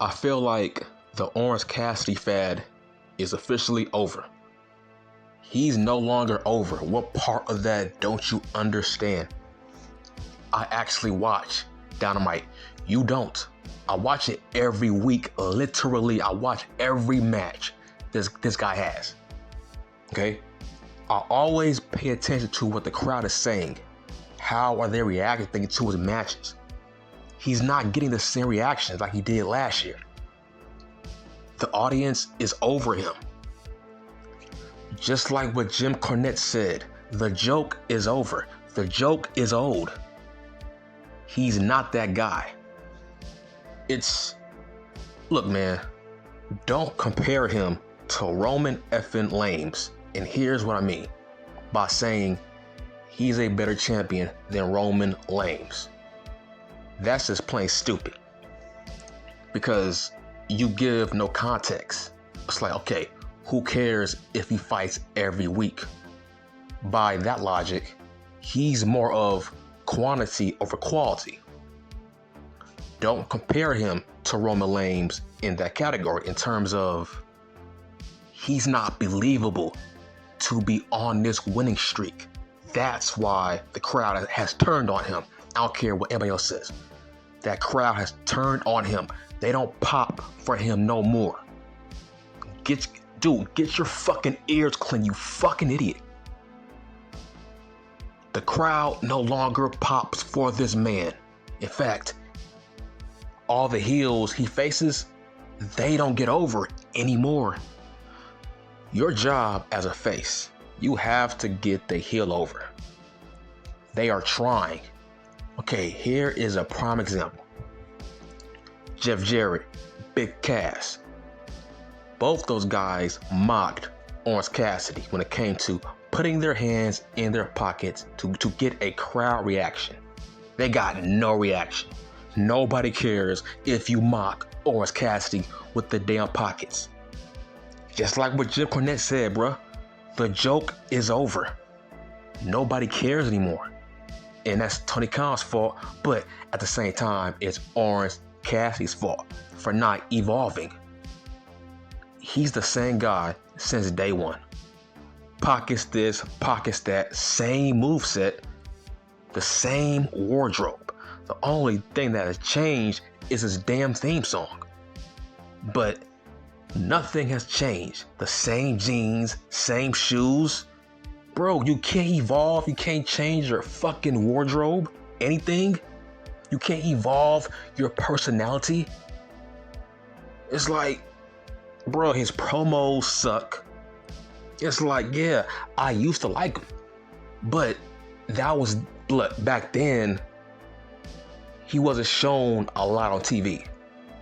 I feel like the Orange Cassidy fad is officially over. He's no longer over. What part of that don't you understand? I actually watch Dynamite. You don't. I watch it every week. Literally, I watch every match this guy has. Okay? I always pay attention to what the crowd is saying. How are they reacting to his matches? He's not getting the same reactions like he did last year. The audience is over him. Just like what Jim Cornette said, the joke is over. The joke is old. He's not that guy. Look, man, don't compare him to Roman effing Reigns. And here's what I mean by saying he's a better champion than Roman Reigns. That's just plain stupid. Because you give no context. It's like, okay, who cares if he fights every week? By that logic, he's more of quantity over quality. Don't compare him to Roman Reigns in that category in terms of he's not believable to be on this winning streak. That's why the crowd has turned on him. I don't care what anybody else says. That crowd has turned on him. They don't pop for him no more. Get your fucking ears clean, you fucking idiot. The crowd no longer pops for this man. In fact, all the heels he faces, they don't get over anymore. Your job as a face, you have to get the heel over. They are trying. Okay, here is a prime example. Jeff Jarrett, Big Cass. Both those guys mocked Orange Cassidy when it came to putting their hands in their pockets to get a crowd reaction. They got no reaction. Nobody cares if you mock Orange Cassidy with the damn pockets. Just like what Jim Cornette said, bruh. The joke is over. Nobody cares anymore. And that's Tony Khan's fault, but at the same time, it's Orange Cassidy's fault for not evolving. He's the same guy since day one. Pockets this, pockets that, same moveset, the same wardrobe. The only thing that has changed is his damn theme song. But nothing has changed. The same jeans, same shoes. Bro, you can't evolve. You can't change your fucking wardrobe. Anything. You can't evolve your personality. It's like, bro, his promos suck. It's like, yeah, I used to like him. But that was, look, back then, he wasn't shown a lot on TV,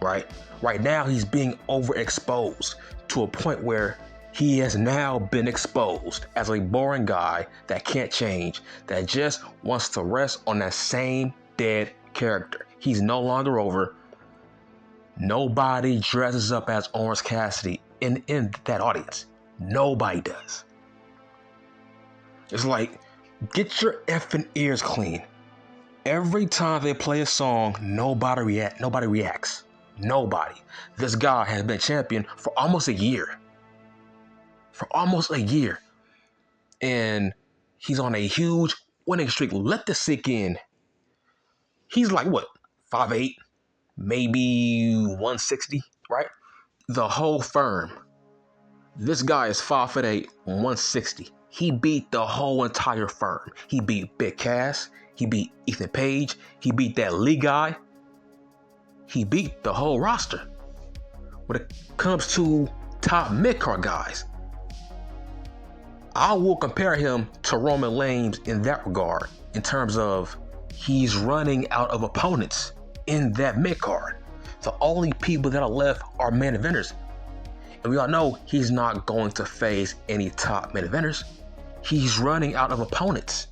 right? Right now, he's being overexposed to a point where he has now been exposed as a boring guy that can't change, that just wants to rest on that same dead character. He's no longer over. Nobody dresses up as Orange Cassidy in that audience. Nobody does. It's like, get your effing ears clean. Every time they play a song, nobody reacts. Nobody. This guy has been champion for almost a year. And he's on a huge winning streak. Let this sink in. He's like, what, 5'8", maybe 160, right? The whole firm. This guy is 5'8", 160. He beat the whole entire firm. He beat Big Cass. He beat Ethan Page. He beat that Lee guy. He beat the whole roster. When it comes to top mid-card guys, I will compare him to Roman Reigns in that regard, in terms of he's running out of opponents in that mid-card. The only people that are left are main eventers. And we all know he's not going to face any top main eventers. He's running out of opponents,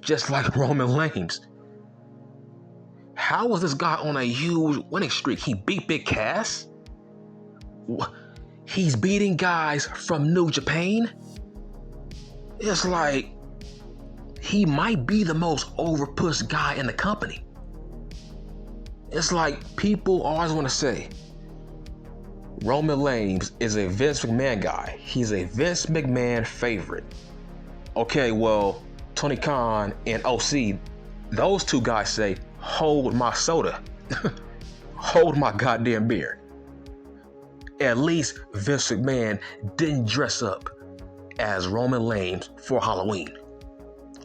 just like Roman Reigns. How was this guy on a huge winning streak? He beat Big Cass. He's beating guys from New Japan. It's like, he might be the most overpushed guy in the company. It's like, people always want to say, Roman Reigns is a Vince McMahon guy. He's a Vince McMahon favorite. Okay, well, Tony Khan and OC, those two guys say, hold my soda. Hold my goddamn beer. At least Vince McMahon didn't dress up as Roman Reigns for Halloween.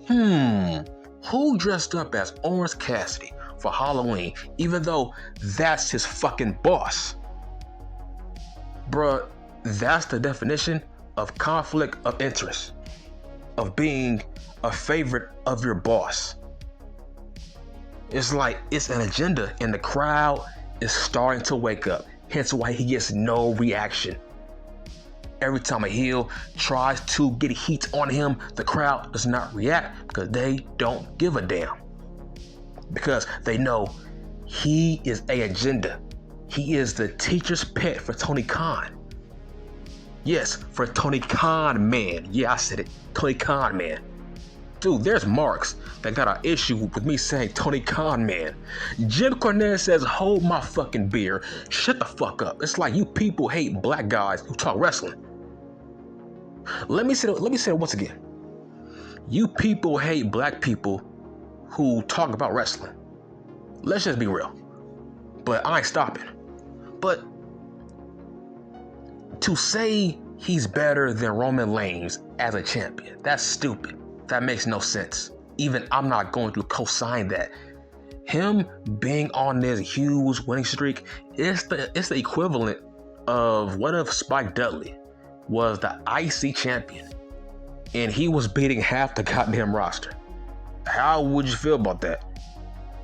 Who dressed up as Orange Cassidy for Halloween, even though that's his fucking boss? Bruh, that's the definition of conflict of interest, of being a favorite of your boss. It's like it's an agenda and the crowd is starting to wake up. Hence why he gets no reaction. Every time a heel tries to get heat on him, the crowd does not react because they don't give a damn. Because they know he is an agenda. He is the teacher's pet for Tony Khan. Yes, for Tony Khan man. Yeah, I said it. Tony Khan man. Dude, there's marks that got an issue with me saying Tony Khan man. Jim Cornette says, hold my fucking beer. Shut the fuck up. It's like you people hate black guys who talk wrestling. Let me say it once again. You people hate black people who talk about wrestling. Let's just be real. But I ain't stopping. But to say he's better than Roman Reigns as a champion, that's stupid. That makes no sense. Even I'm not going to co-sign that. Him being on this huge winning streak, it's the equivalent of what if Spike Dudley was the IC champion and he was beating half the goddamn roster. How would you feel about that?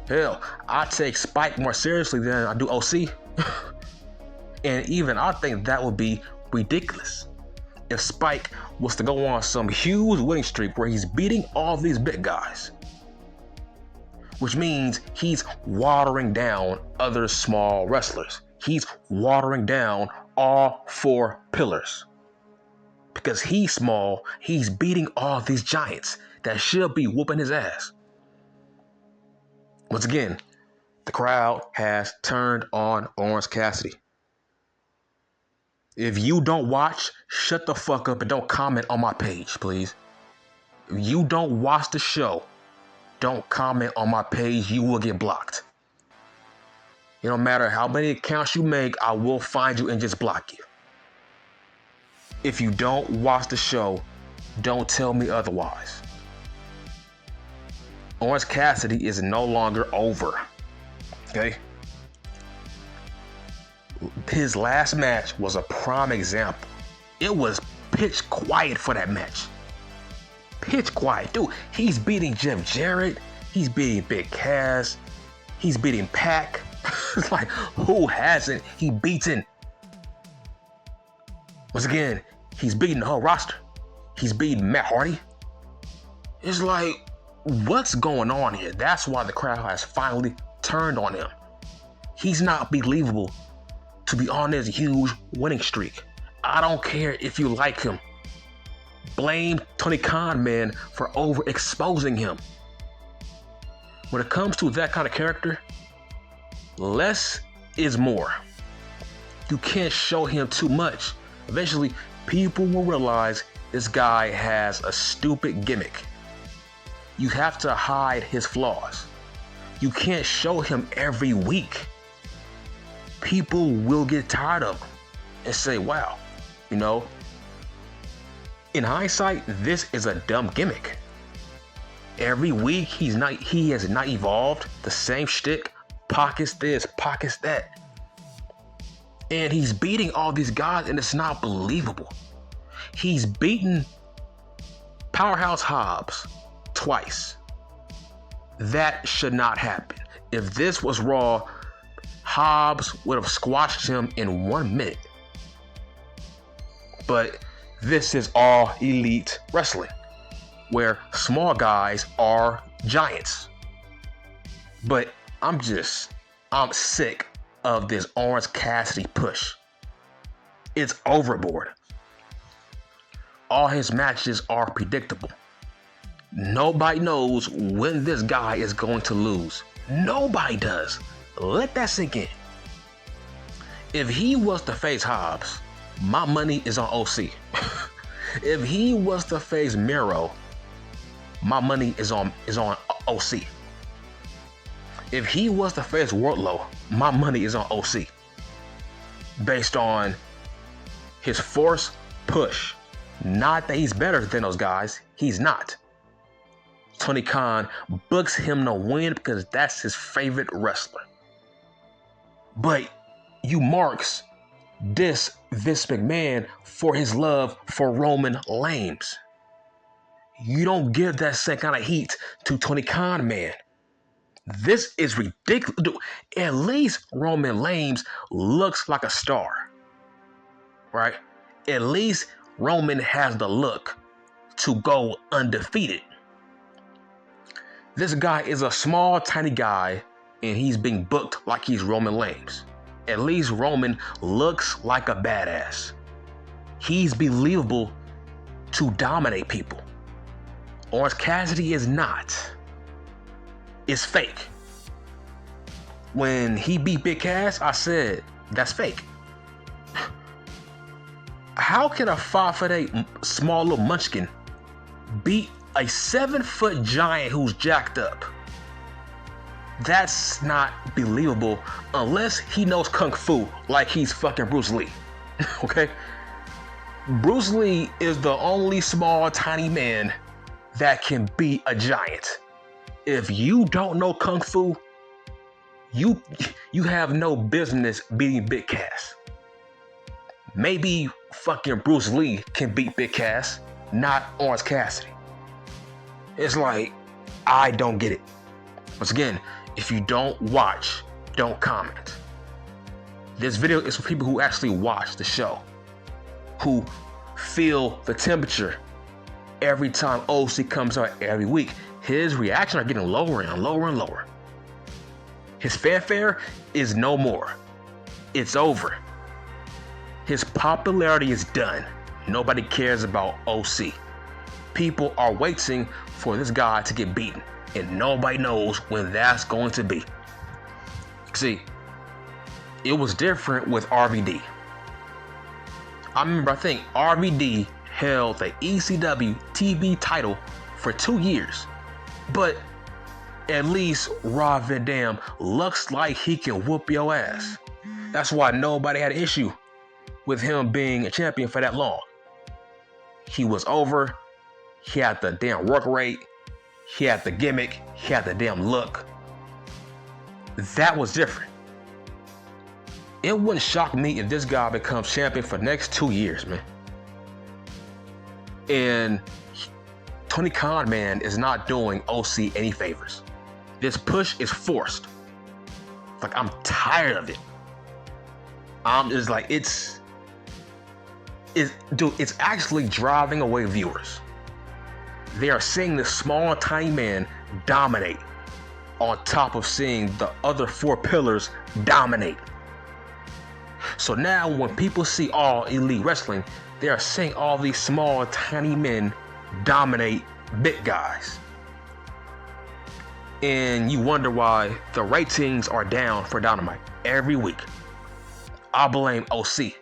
Hell, I take Spike more seriously than I do OC. And even I think that would be ridiculous if Spike was to go on some huge winning streak where he's beating all these big guys. Which means he's watering down other small wrestlers. He's watering down all four pillars. Because he's small, he's beating all these giants that should be whooping his ass. Once again, the crowd has turned on Orange Cassidy. If you don't watch, shut the fuck up and don't comment on my page, please. If you don't watch the show, don't comment on my page, you will get blocked. It don't matter how many accounts you make, I will find you and just block you. If you don't watch the show, don't tell me otherwise. Orange Cassidy is no longer over. Okay? His last match was a prime example. It was pitch quiet for that match. Pitch quiet. Dude, he's beating Jeff Jarrett. He's beating Big Cass. He's beating Pac. It's like, who hasn't he beaten? Once again, he's beating the whole roster. He's beating Matt Hardy. It's like, what's going on here? That's why the crowd has finally turned on him. He's not believable to be on this huge winning streak. I don't care if you like him. Blame Tony Khan, man, for overexposing him. When it comes to that kind of character, less is more. You can't show him too much. Eventually, people will realize this guy has a stupid gimmick. You have to hide his flaws. You can't show him every week. People will get tired of him and say, wow, you know, in hindsight, this is a dumb gimmick. Every week he has not evolved. The same shtick, pockets this, pockets that. And he's beating all these guys and it's not believable. He's beaten Powerhouse Hobbs twice. That should not happen. If this was Raw, Hobbs would have squashed him in 1 minute. But this is all elite wrestling, where small guys are giants. But I'm sick of this Orange Cassidy push. It's overboard. All his matches are predictable. Nobody knows when this guy is going to lose. Nobody does. Let that sink in. If he was to face Hobbs, my money is on OC. If he was to face Miro, my money is on OC. If he was to face Wardlow, my money is on OC. Based on his force push. Not that he's better than those guys. He's not. Tony Khan books him to win because that's his favorite wrestler. But you marks diss Vince McMahon for his love for Roman Reigns. You don't give that same kind of heat to Tony Khan, man. This is ridiculous. Dude, at least Roman Reigns looks like a star, right? At least Roman has the look to go undefeated. This guy is a small, tiny guy, and he's being booked like he's Roman Reigns. At least Roman looks like a badass. He's believable to dominate people. Orange Cassidy is not. It's fake. When he beat Big Cass, I said, that's fake. How can a 5'8" small little munchkin beat a 7-foot giant who's jacked up? That's not believable unless he knows Kung Fu like he's fucking Bruce Lee. Okay? Bruce Lee is the only small, tiny man that can beat a giant. If you don't know Kung Fu, you have no business beating Big Cass. Maybe fucking Bruce Lee can beat Big Cass, not Orange Cassidy. It's like, I don't get it. Once again, if you don't watch, don't comment. This video is for people who actually watch the show, who feel the temperature every time OC comes out every week. His reactions are getting lower and lower and lower. His fanfare is no more. It's over. His popularity is done. Nobody cares about OC. People are waiting for this guy to get beaten, and nobody knows when that's going to be. See, it was different with RVD. I think RVD held the ECW TV title for 2 years, but at least Rob Van Dam looks like he can whoop your ass. That's why nobody had an issue with him being a champion for that long. He was over. He had the damn work rate. He had the gimmick. He had the damn look. That was different. It wouldn't shock me if this guy becomes champion for the next 2 years, man. And Tony Khan, man, is not doing OC any favors. This push is forced. Like, I'm tired of it. It's like, it's actually driving away viewers. They are seeing this small, tiny man dominate on top of seeing the other 4 pillars dominate. So now when people see All Elite Wrestling, they are seeing all these small, tiny men dominate big guys. And you wonder why the ratings are down for Dynamite every week. I blame OC.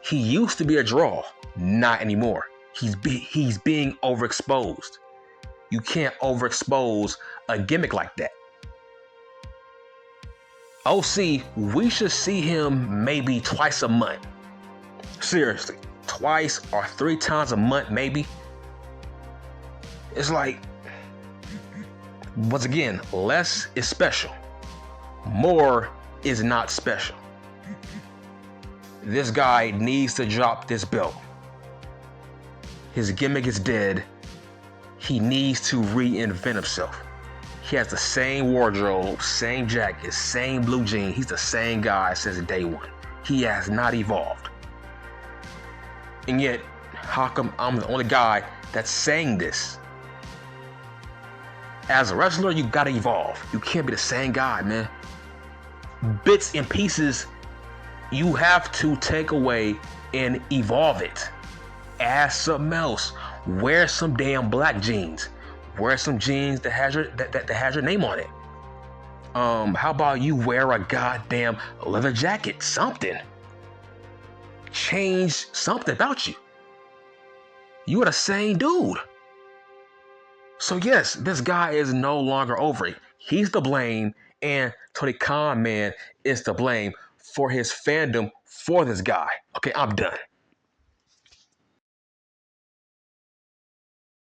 He used to be a draw, not anymore. He's being overexposed. You can't overexpose a gimmick like that. OC, we should see him maybe twice a month. Seriously, twice or 3 times a month, maybe. It's like, once again, less is special. More is not special. This guy needs to drop this belt. His gimmick is dead. He needs to reinvent himself. He has the same wardrobe, same jacket, same blue jeans. He's the same guy since day one. He has not evolved. And yet, how come I'm the only guy that's saying this? As a wrestler, you gotta evolve. You can't be the same guy, man. Bits and pieces, you have to take away and evolve it. Add something else. Wear some damn black jeans. Wear some jeans that has your name on it. How about you wear a goddamn leather jacket? Something. changed something about you. You are the same dude. So yes, this guy is no longer over it. He's to blame, and Tony Khan man is to blame for his fandom for this guy. Okay, I'm done.